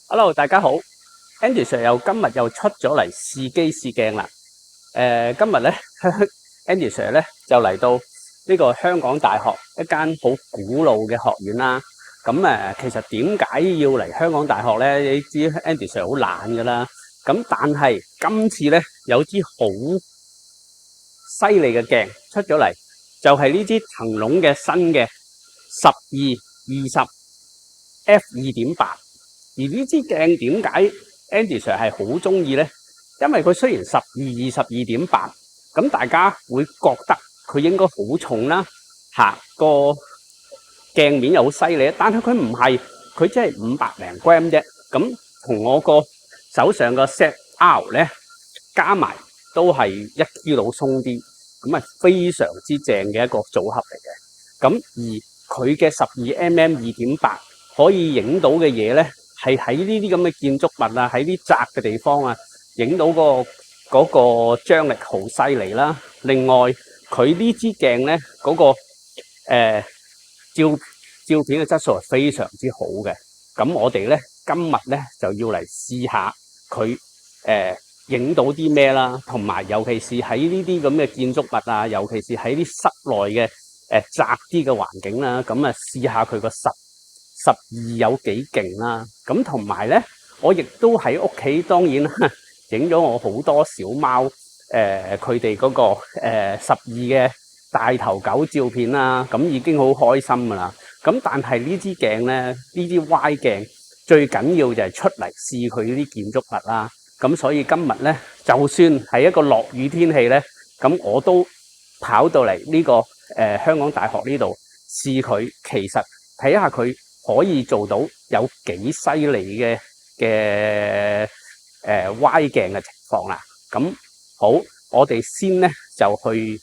Hello，大家好，Andy Sir 今日又出咗嚟試機試鏡啦。今日咧，Andy Sir 咧就嚟到呢個香港大學一間好古老嘅學院啦。咁其實點解要嚟香港大學咧？你知 Andy Sir 好懶噶啦。咁但係今次咧有支好犀利嘅鏡出咗嚟，就係呢支騰龍嘅新嘅12-20 F2.8。而呢支鏡點解 Andy Sir 係好中意咧？因為佢雖然12-22.8，咁大家會覺得佢應該好重啦，個鏡面又好犀利，但係佢唔係，佢只係500零 gram 啫。咁同我個手上個 ZR 咧加埋都係1 kg 鬆啲，咁係非常之正嘅一個組合嚟嘅。咁而佢嘅12mm 2.8可以影到嘅嘢咧，係喺呢啲咁嘅建築物啊，喺啲窄嘅地方啊，影到嗰個張力好犀利啦。另外，佢呢支鏡咧嗰個照片嘅質素係非常之好嘅。咁我哋咧今日咧就要嚟試下佢影到啲咩啦，同埋尤其是喺呢啲咁嘅建築物啊，尤其是喺啲室內嘅窄啲嘅環境啦，咁試下佢個12有幾勁啦。咁同埋咧，我亦都喺屋企，當然啦，影咗我好多小貓佢哋嗰個12嘅大頭狗照片啦，咁已經好開心噶啦。咁但係呢支鏡咧，呢支 Y 鏡最緊要就係出嚟試佢呢啲建築物啦。咁所以今日咧，就算係一個落雨天氣咧，咁我都跑到嚟呢個香港大學呢度試佢，其實睇下佢可以做到有幾犀利嘅Y 鏡嘅情況啦。咁好，我哋先咧就去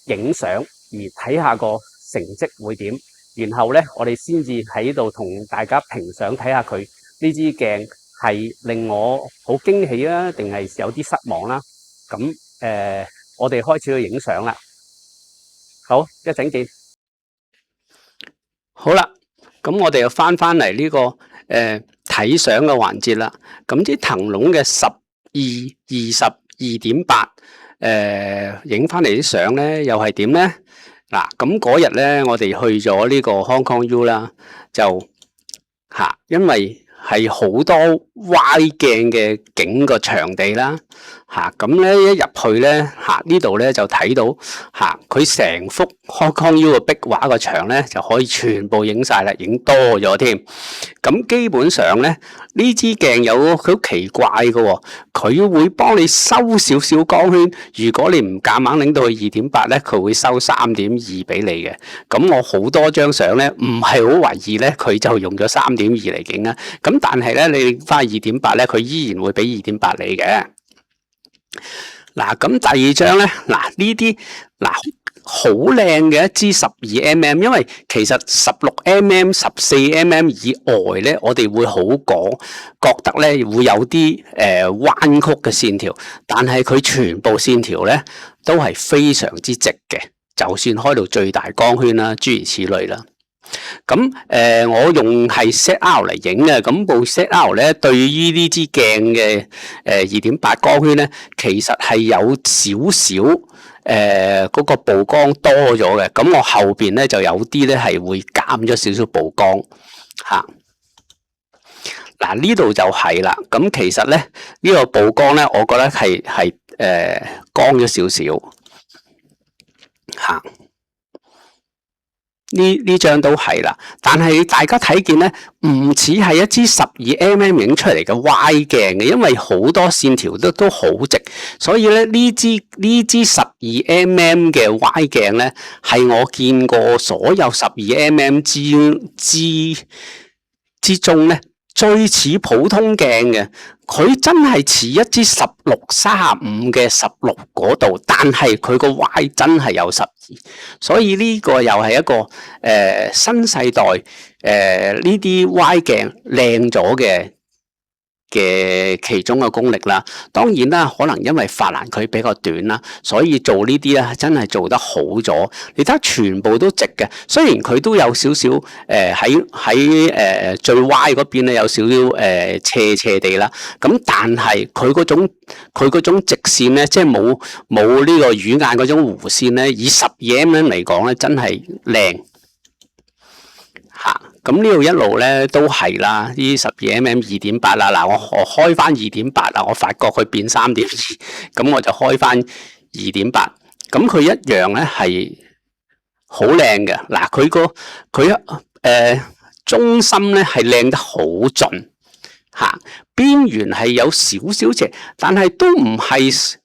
影相，而睇下個成績會點。然後咧，我哋先至喺度同大家評賞，睇下佢呢支鏡係令我好驚喜啊，定係有啲失望啦。咁我哋開始去影相啦。好，一陣見。好啦，咁我哋又翻嚟呢個睇相嘅環節啦。咁啲騰龍嘅12-20 2.8影翻嚟啲相咧，又係點咧？嗱，咁嗰日咧，我哋去咗呢個 Hong Kong U 啦，就因為係好多 Y 鏡嘅景個場地啦，咁咧一入去咧，呢度咧就睇到佢成幅 Hong Kong U 嘅壁畫個牆咧就可以全部影晒啦，影多咗添。咁基本上咧，呢支鏡有好奇怪嘅喎，佢會幫你收少少光圈。如果你唔夾硬拎到去2.8咧，佢會收3.2俾你嘅。咁我好多張相咧，唔係好懷疑咧，佢就用咗3.2嚟影啦。咁但係咧，你翻2.8咧，佢依然會俾2.8你嘅。嗱，咁第二張咧，呢啲好靚嘅一支12mm，因為其實16mm、14mm 以外咧，我哋會好覺得咧會有啲彎曲嘅線條，但係佢全部線條咧都係非常之直嘅，就算開到最大光圈啦，諸如此類啦。咁我用係 ZR 嚟影嘅，咁部 ZR 咧對於呢支鏡嘅2.8光圈咧，其實係有少少嗰個曝光多咗嘅。咁我後邊咧就有啲咧係會減咗少少曝光嚇。嗱，呢度就係啦。咁其實咧呢個曝光咧，我覺得係光咗少少嚇。呢張都係啦，但係大家睇見咧，唔似係一支12mm 影出嚟嘅 Y 鏡嘅，因為好多線條都好直，所以咧呢支12mm 嘅 Y 鏡咧，係我見過所有12mm 之中咧最似普通鏡嘅。佢真係似一支16-35嘅16嗰度，但係佢個 Y 真係有12，所以呢個又係一個新世代呢啲 Y 鏡靚咗嘅嘅其中嘅功力啦。當然啦，可能因為法蘭佢比較短啦，所以做呢啲咧真係做得好咗。你睇下全部都直嘅，雖然佢都有少少喺最歪嗰邊咧有少少斜斜地啦，咁但係佢嗰種直線咧，即係冇呢個魚眼嗰種弧線咧，以12mm嚟講咧，真係靚嚇。咁呢度一路咧都係啦，呢12mm 2.8啦，嗱我開翻2.8啦，我發覺佢變3.2，咁我就開翻2.8，咁佢一樣咧係好靚嘅。嗱佢中心咧係靚得好盡嚇，邊緣係有少少斜，但係都唔係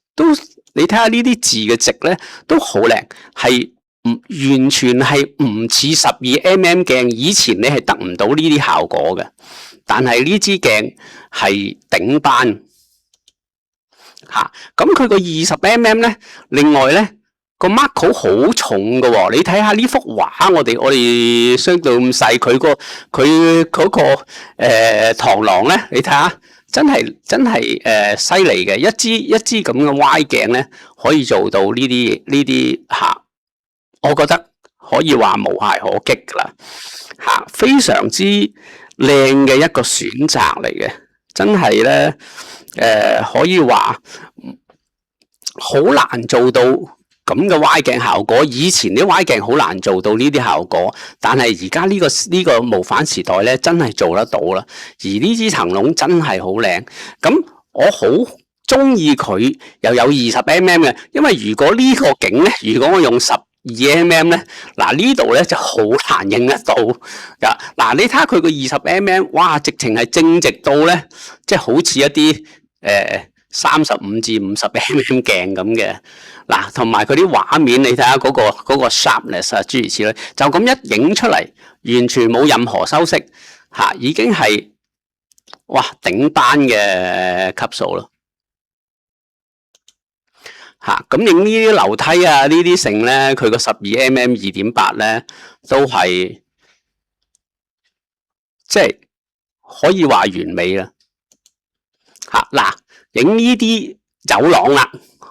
你睇下呢啲字嘅直咧都好靚，係完全係唔似12mm鏡，以前你係得唔到呢啲效果嘅，但係呢支鏡係頂班嚇。咁佢個20mm咧，另外咧個 macro 好重嘅喎，你睇下呢幅畫，我哋相對咁細，佢嗰個螳螂咧，你睇下真係犀利嘅，一支咁嘅歪鏡咧，可以做到呢啲嚇。我覺得可以話無懈可擊㗎啦嚇，非常之靚嘅一個選擇嚟嘅，真係咧可以話好難做到咁嘅歪鏡效果。以前啲歪鏡好難做到呢啲效果，但係而家呢個無反時代咧，真係做得到啦。而呢支騰龍真係好靚，咁我好中意佢又有20mm嘅，因為如果呢個景咧，如果我用12mm咧，嗱呢度咧就好難影得到噶。嗱你睇下佢個20mm，哇，直情係正直到咧，即係好似一啲35至50mm鏡咁嘅。嗱，同埋佢啲畫面，你睇下嗰個 sharpness 啊，諸如此類，就咁一影出嚟，完全冇任何修飾嚇，已經係哇頂班嘅級數咯。嚇，咁影呢啲樓梯啊，呢啲成咧，佢個12mm 2.8咧，都係即係可以話完美啦。嚇，嗱，影呢啲走廊啦，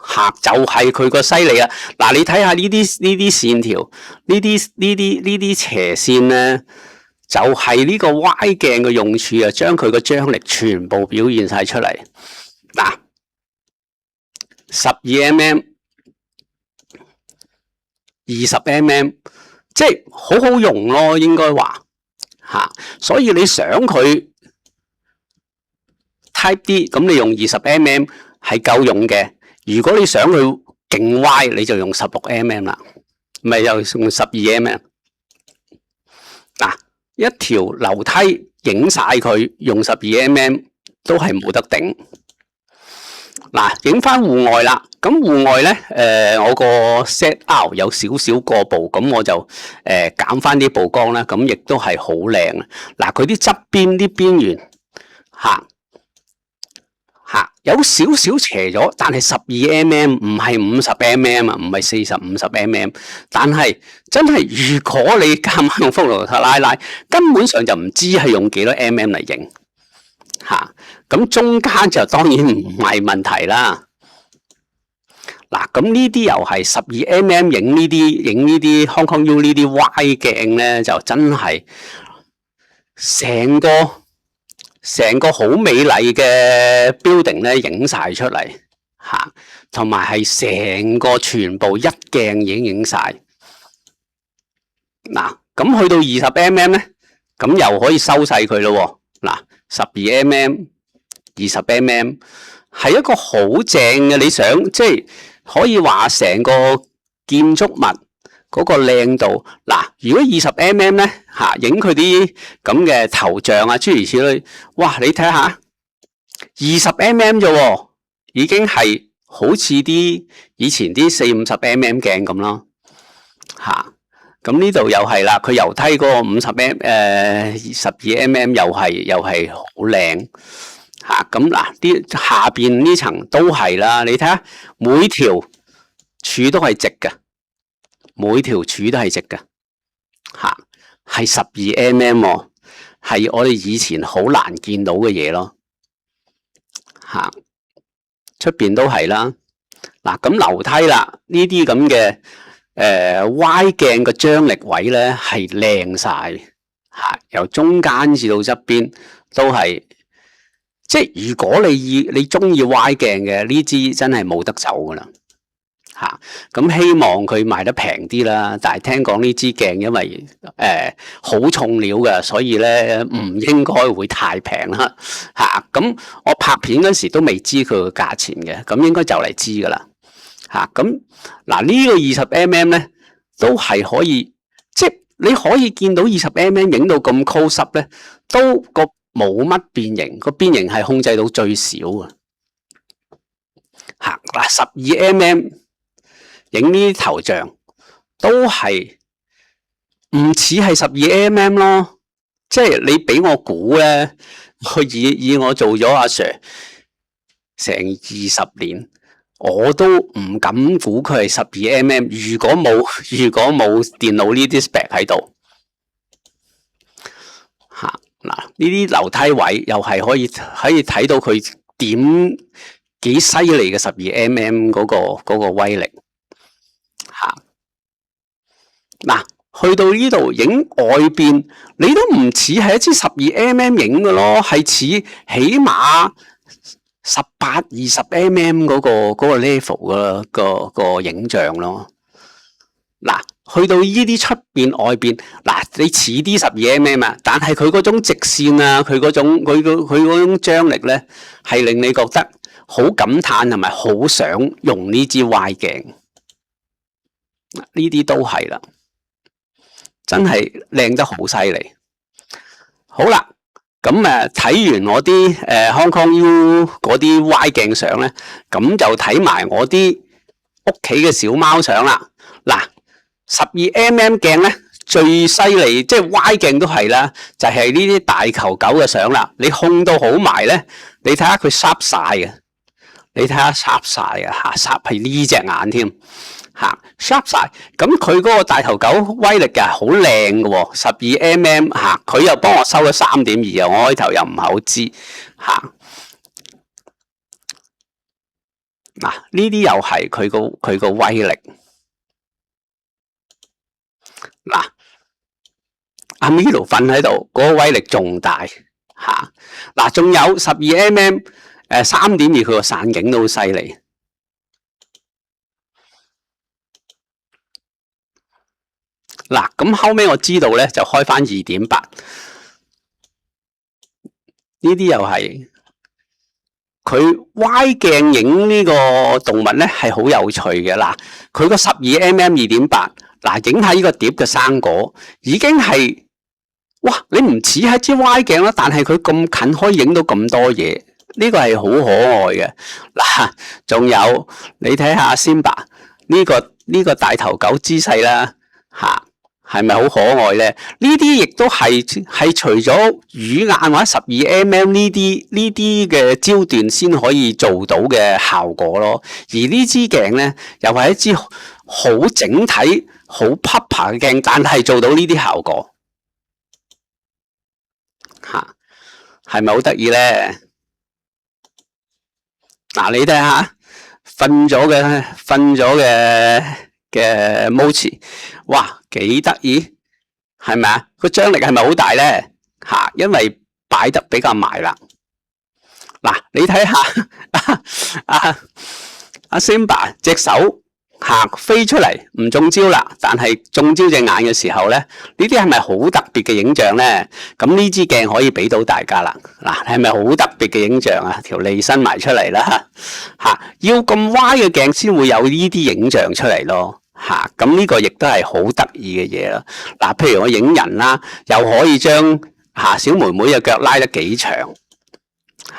嚇就係佢個犀利啦。嗱，你睇下呢啲線條，呢啲斜線咧，就係呢個歪鏡嘅用處啊，將佢個張力全部表現晒出嚟。嗱。12mm 20mm 即係好好用咯，應該話嚇。所以你想佢 type 啲，咁你用20mm 係夠用嘅。如果你想佢勁歪，你就用16mm啦，咪又用12mm。嗱，一條樓梯影晒佢，用12mm都係冇得頂。嗱，影翻戶外啦，咁戶外咧，我個 set out 有少少過曝，咁我就減翻啲曝光啦，咁亦都係好靚啊！嗱，佢啲側邊啲邊緣嚇有少少斜咗，但係12mm唔係50mm啊，唔係40-50mm，但係真係如果你夾硬用福羅特拉，根本上就唔知係用幾多 mm 嚟影。嚇，咁中間就當然唔係問題啦。嗱，咁呢啲又係12mm影呢啲 Hong Kong U 呢啲歪鏡咧，就真係成個好美麗嘅 building 咧影晒出嚟嚇，同埋係成個全部一鏡已經影晒。嗱，咁去到20mm咧，咁又可以收細佢咯喎。嗱。12mm 20mm 係一個好正嘅，你想即係可以話成個建築物嗰個靚度。嗱，如果20mm咧嚇，影佢啲咁嘅頭像啊，諸如此類，哇！你睇下20mm啫喎，已經係好似啲以前啲40-50mm鏡咁咯嚇。咁呢度又係啦，佢樓梯嗰個12mm 又係好靚嚇。咁嗱，啲下邊呢層都係啦，你睇下每條柱都係直嘅，每條柱都係直嘅嚇，係12mm喎，係我哋以前好難見到嘅嘢咯嚇，出邊都係啦。嗱，咁樓梯啦，呢啲咁嘅歪鏡嘅張力位咧係靚晒嚇，由中間至到側邊都係。即係如果你中意歪鏡嘅呢支真係冇得走噶啦嚇，咁希望佢賣得平啲啦。但係聽講呢支鏡因為好重料嘅，所以咧唔應該會太平啦嚇。咁我拍片嗰時都未知佢個價錢嘅，咁應該就嚟知噶啦嚇。咁嗱呢個20mm咧都係可以，即係你可以見到20mm影到咁 close up 咧，都個冇乜變形，個變形係控制到最少嘅嚇。嗱12mm 影呢啲頭像都係唔似係12mm咯，即係你俾我估咧，以我做咗阿 Sir 成20年，我都唔敢估佢係12mm。如果冇電腦呢啲 spec 喺度嚇。嗱，呢啲樓梯位又係可以睇到佢點幾犀利嘅12mm嗰個威力嚇。嗱，去到呢度影外邊，你都唔似係一支12mm影嘅咯，係似起碼18-20mm嗰個 level 個影像咯。嗱。去到呢啲出邊外邊，嗱你似啲12mm啊，但係佢嗰種直線啊，佢嗰種張力咧，係令你覺得好感嘆同埋好想用呢支歪鏡。呢啲都係啦，真係靚得好犀利。好啦，咁睇完我啲Hong Kong U 嗰啲歪鏡相咧，咁就睇埋我啲屋企嘅小貓相啦。嗱。12mm鏡咧最犀利，即係歪鏡都係啦，就係呢啲大球狗嘅相啦。你控到好埋咧，你睇下佢烚晒嘅，你睇下烚晒嘅嚇，烚係呢隻眼添嚇，烚晒。咁佢嗰個大頭狗威力嘅好靚嘅喎，12mm嚇，佢又幫我收咗3.2啊，我開頭又唔係好知嚇。嗱，呢啲又係佢個威力。嗱，阿 Milo 瞓喺度，嗰個威力仲大嚇。嗱，仲有12mm 3.2，佢個散景都好犀利。嗱，咁後尾我知道咧，就開翻2.8，呢啲又係佢歪鏡影呢個動物咧，係好有趣嘅。嗱，佢個12mm 2.8。嗱，影下呢個碟嘅生果，已經係哇！你唔似係支歪鏡啦，但係佢咁近可以影到咁多嘢，呢個係好可愛嘅。嗱，仲有你睇下 Simba 呢個大頭狗姿勢啦，嚇係咪好可愛咧？呢啲亦都係除咗魚眼或者12mm呢啲嘅焦段先可以做到嘅效果咯。而呢支鏡咧，又係一支好整體、好 proper 嘅鏡，但係做到呢啲效果嚇，係咪好得意咧？嗱，你睇下瞓咗嘅 Mochi， 哇，幾得意，係咪啊？個張力係咪好大咧？嚇，因為擺得比較埋啦。嗱，你睇下阿 Simba 隻手飛出嚟唔中招啦，但係中招隻眼嘅時候咧，呢啲係咪好特別嘅影像咧？咁呢支鏡可以俾到大家啦。嗱，係咪好特別嘅影像啊？條脷伸埋出嚟啦，嚇，要咁歪嘅鏡先會有呢啲影像出嚟咯。嚇，咁呢個亦都係好得意嘅嘢啦。嗱，譬如我影人啦，又可以將小妹妹嘅腳拉得幾長。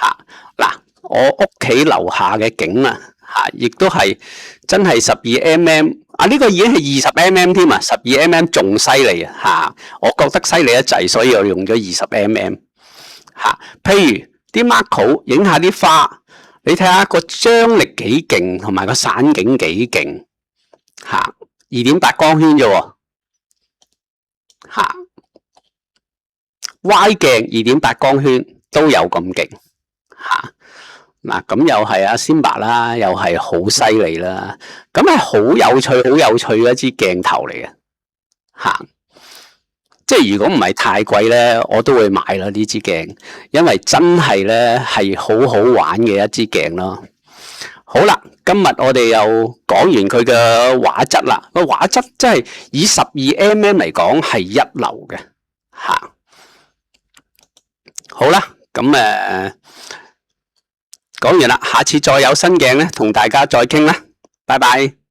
嚇，嗱，我屋企樓下嘅景啊，亦都係真係12mm，呢個已經係20mm添啊，12mm仲犀利啊嚇！我覺得犀利一滯，所以我用咗20mm 嚇。譬如啲 Marco 影下啲花，你睇下個張力幾勁，同埋個散景幾勁嚇，2.8光圈啫喎嚇，歪鏡2.8光圈都有咁勁嚇。嗱，咁又係阿 Simba 啦，又係好犀利啦，咁係好有趣、好有趣嘅一支鏡頭嚟嘅嚇。即係如果唔係太貴咧，我都會買啦呢支鏡，因為真係咧係好好玩嘅一支鏡咯。好啦，今日我哋又講完佢嘅畫質啦，個畫質真係以12mm嚟講係一流嘅嚇。好啦，咁講完啦，下次再有新鏡咧，同大家再傾啦，拜拜。